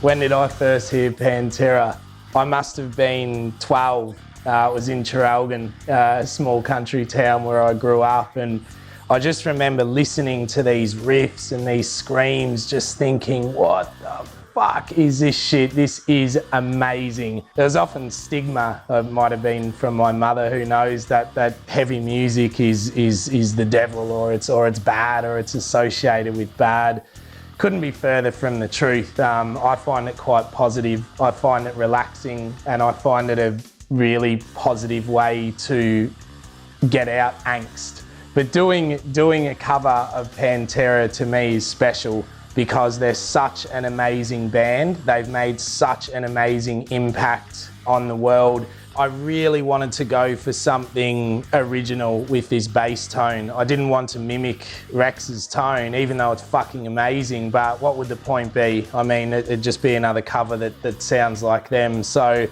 When did I first hear Pantera? I must have been 12. It was in Traralgon, a small country town where I grew up, and I just remember listening to these riffs and these screams, just thinking, what the fuck is this shit? This is amazing. There's often stigma, it might have been from my mother, who knows that heavy music is the devil, or it's bad, or it's associated with bad. Couldn't be further from the truth. I find it quite positive. I find it relaxing, and I find it a really positive way to get out angst. But doing a cover of Pantera to me is special because they're such an amazing band. They've made such an amazing impact on the world. I really wanted to go for something original with this bass tone. I didn't want to mimic Rex's tone, even though it's fucking amazing, but what would the point be? I mean, it'd just be another cover that sounds like them. So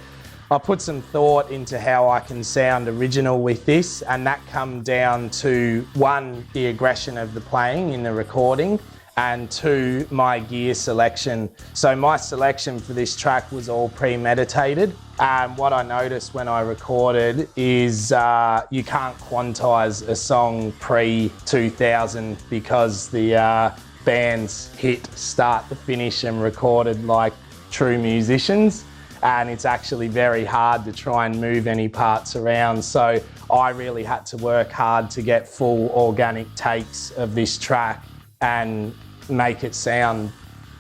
I put some thought into how I can sound original with this, and that come down to, one, the aggression of the playing in the recording, and two, my gear selection. So my selection for this track was all premeditated. And what I noticed when I recorded is you can't quantize a song pre-2000 because the bands hit start to finish and recorded like true musicians. And it's actually very hard to try and move any parts around. So I really had to work hard to get full organic takes of this track and make it sound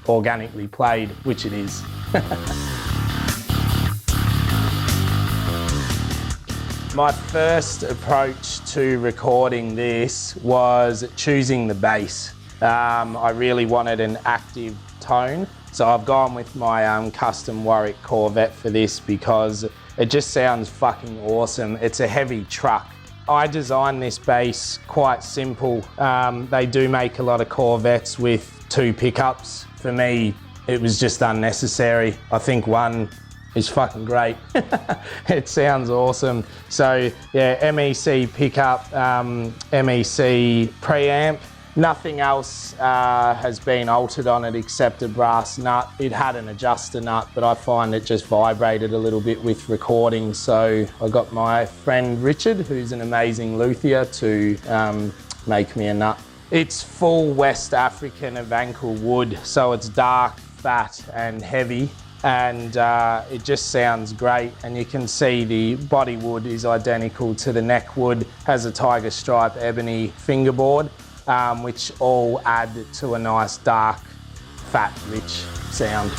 organically played, which it is. My first approach to recording this was choosing the bass. I really wanted an active tone, so I've gone with my custom Warwick Corvette for this because it just sounds fucking awesome. It's a heavy truck. I designed this bass quite simple. They do make a lot of Corvettes with 2 pickups. For me, it was just unnecessary. I think one is fucking great. It sounds awesome. So yeah, MEC pickup, MEC preamp. Nothing else has been altered on it except a brass nut. It had an adjuster nut, but I find it just vibrated a little bit with recording. So I got my friend Richard, who's an amazing luthier, to make me a nut. It's full West African Avankal wood, so it's dark, fat and heavy, and it just sounds great. And you can see the body wood is identical to the neck wood, has a tiger stripe ebony fingerboard, which all add to a nice dark, fat, rich sound.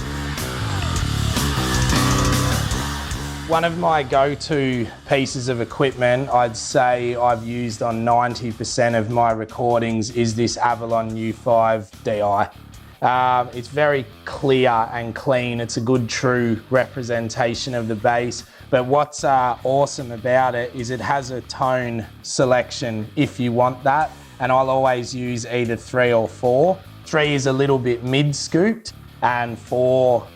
One of my go-to pieces of equipment, I'd say I've used on 90% of my recordings, is this Avalon U5 DI. It's very clear and clean. It's a good, true representation of the bass. But what's awesome about it is it has a tone selection if you want that. And I'll always use either 3 or 4. 3 is a little bit mid-scooped, and 4,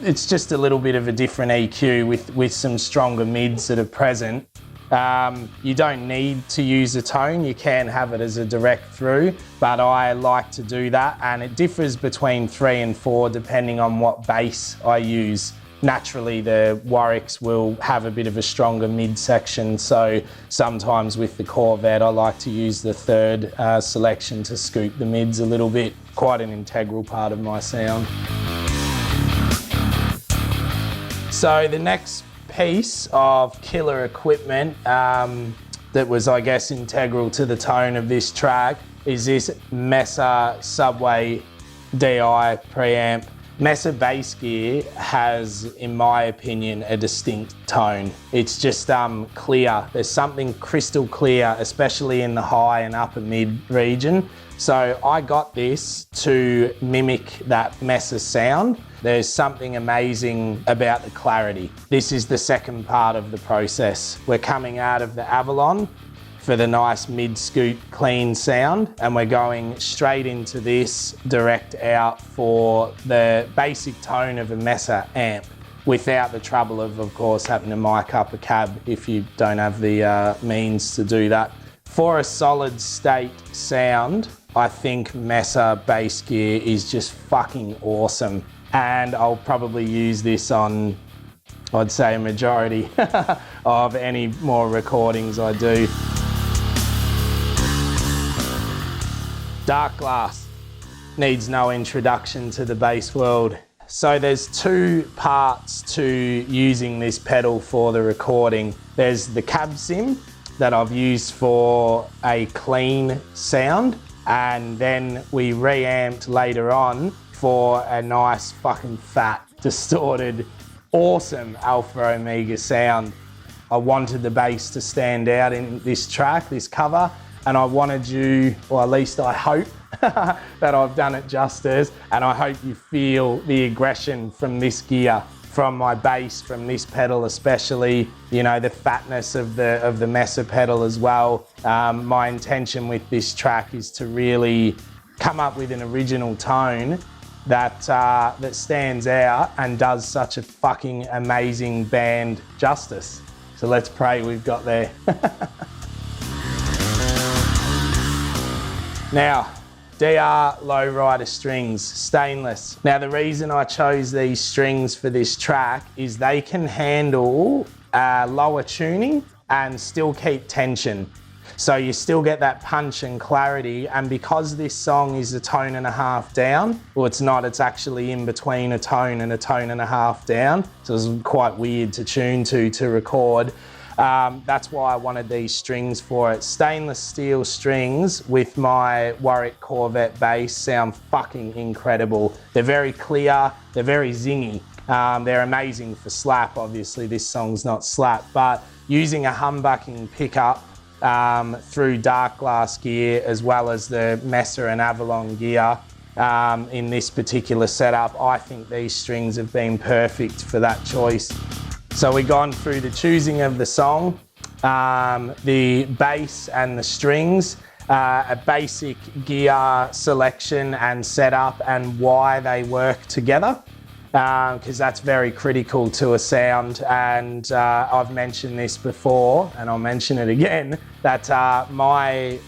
it's just a little bit of a different EQ with some stronger mids that are present. You don't need to use a tone, you can have it as a direct through, but I like to do that, and it differs between 3 and 4 depending on what bass I use. Naturally, the Warwicks will have a bit of a stronger midsection, so sometimes with the Corvette I like to use the 3rd selection to scoop the mids a little bit. Quite an integral part of my sound. So the next piece of killer equipment that was, I guess, integral to the tone of this track is this Mesa Subway DI preamp. Mesa bass gear has, in my opinion, a distinct tone. It's just clear. There's something crystal clear, especially in the high and upper mid region. So I got this to mimic that Mesa sound. There's something amazing about the clarity. This is the second part of the process. We're coming out of the Avalon for the nice mid-scoop clean sound, and we're going straight into this direct out for the basic tone of a Mesa amp, without the trouble of course, having to mic up a cab if you don't have the means to do that. For a solid state sound, I think Mesa bass gear is just fucking awesome. and I'll probably use this on, I'd say, a majority of any more recordings I do. Dark Glass needs no introduction to the bass world. So there's two parts to using this pedal for the recording. There's the cab sim that I've used for a clean sound, and then we reamped later on for a nice fucking fat, distorted, awesome Alpha Omega sound. I wanted the bass to stand out in this track, this cover, and I wanted you, or at least I hope, that I've done it justice, and I hope you feel the aggression from this gear, from my bass, from this pedal especially, you know, the fatness of the Mesa pedal as well. My intention with this track is to really come up with an original tone that stands out and does such a fucking amazing band justice. So let's pray we've got there. Now, DR Lowrider strings, stainless. Now the reason I chose these strings for this track is they can handle lower tuning and still keep tension. So you still get that punch and clarity, and because this song is a tone and a half down, well it's not, it's actually in between a tone and a half down, so it's quite weird to tune to record. That's why I wanted these strings for it. Stainless steel strings with my Warwick Corvette bass sound fucking incredible. They're very clear, they're very zingy. They're amazing for slap, obviously this song's not slap, but using a humbucking pickup through Dark Glass gear as well as the Mesa and Avalon gear in this particular setup, I think these strings have been perfect for that choice. So we've gone through the choosing of the song, the bass and the strings, a basic gear selection and setup and why they work together, because that's very critical to a sound. And I've mentioned this before and I'll mention it again, that my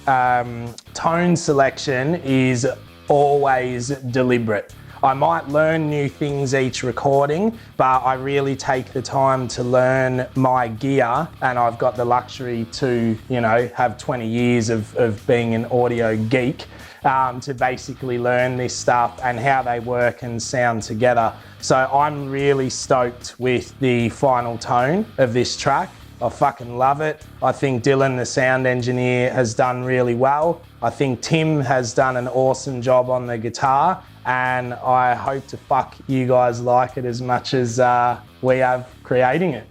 tone selection is always deliberate. I might learn new things each recording, but I really take the time to learn my gear, and I've got the luxury to, you know, have 20 years of being an audio geek to basically learn this stuff and how they work and sound together. So I'm really stoked with the final tone of this track. I fucking love it. I think Dylan, the sound engineer, has done really well. I think Tim has done an awesome job on the guitar, and I hope to fuck you guys like it as much as we have creating it.